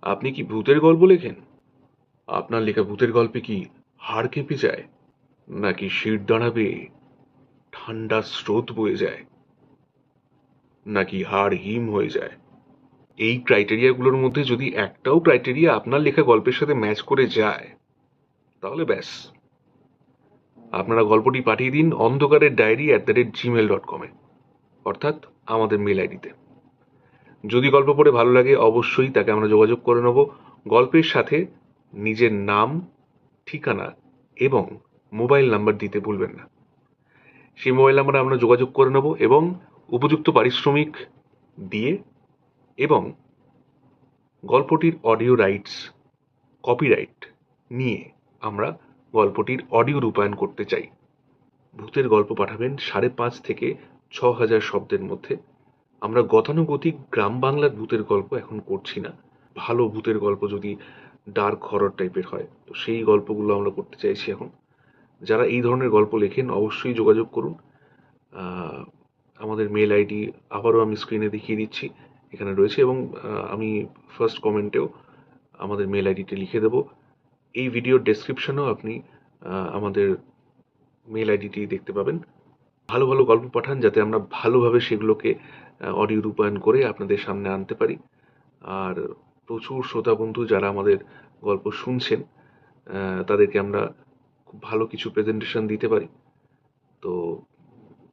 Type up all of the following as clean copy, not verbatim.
আপনি কি ভূতের গল্প লেখেন? আপনার লেখা ভূতের গল্পে কি হাড় কেঁপে যায়, নাকি শির দাঁড়াবে ঠান্ডা স্রোত বয়ে যায়, নাকি হাড় হিম হয়ে যায়? এই ক্রাইটেরিয়াগুলোর মধ্যে যদি একটাও ক্রাইটেরিয়া আপনার লেখা গল্পের সাথে ম্যাচ করে যায়, তাহলে ব্যাস, আপনারা গল্পটি পাঠিয়ে দিন অন্ধকারের ডায়েরি@gmail.com-এ, অর্থাৎ আমাদের মেল আইডিতে। যদি গল্প পড়ে ভালো লাগে অবশ্যই তাকে আমরা যোগাযোগ করে নেব। গল্পের সাথে নিজের নাম, ঠিকানা এবং মোবাইল নাম্বার দিতে ভুলবেন না। সেই মোবাইল নাম্বারে আমরা যোগাযোগ করে নেব এবং উপযুক্ত পারিশ্রমিক দিয়ে এবং গল্পটির অডিও রাইটস, কপিরাইট নিয়ে আমরা গল্পটির অডিও রূপায়ণ করতে চাই। ভূতের গল্প পাঠাবেন 5.5 থেকে 6,000 শব্দের মধ্যে। আমরা গতানুগতিক গ্রাম বাংলার ভূতের গল্প এখন করছি না। ভালো ভূতের গল্প যদি ডার্ক হরর টাইপের হয়, তো সেই গল্পগুলো আমরা করতে চাইছি এখন। যারা এই ধরনের গল্প লেখেন অবশ্যই যোগাযোগ করুন। আমাদের মেল আইডি আবারও আমি স্ক্রিনে দেখিয়ে দিচ্ছি, এখানে রয়েছে, এবং আমি ফার্স্ট কমেন্টেও আমাদের মেল আইডিটি লিখে দেব। এই ভিডিওর ডেসক্রিপশনেও আপনি আমাদের মেল আইডিটি দেখতে পাবেন। ভালো ভালো গল্প পাঠান যাতে আমরা ভালোভাবে সেগুলোকে অডিও রূপায়ণ করে আপনাদের সামনে আনতে পারি। আর প্রচুর শ্রোতা বন্ধু যারা আমাদের গল্প শুনছেন, তাদেরকে আমরা খুব ভালো কিছু প্রেজেন্টেশন দিতে পারি। তো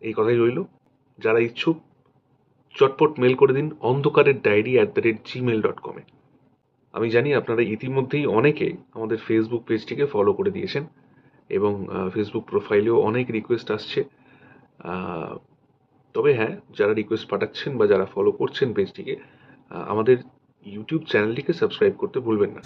এই কথাই রইল। যারা ইচ্ছুক চটপট মেল করে দিন অন্ধকারের ডায়েরি@gmail.com-এ। আমি জানি আপনারা ইতিমধ্যেই অনেকে আমাদের ফেসবুক পেজটিকে ফলো করে দিয়েছেন এবং ফেসবুক প্রোফাইলেও অনেক রিকোয়েস্ট আসছে। তবে হ্যাঁ, যারা রিকোয়েস্ট পাঠাচ্ছেন বা যারা ফলো করছেন পেজটিকে, আমাদের ইউটিউব চ্যানেলটিকে সাবস্ক্রাইব করতে ভুলবেন না।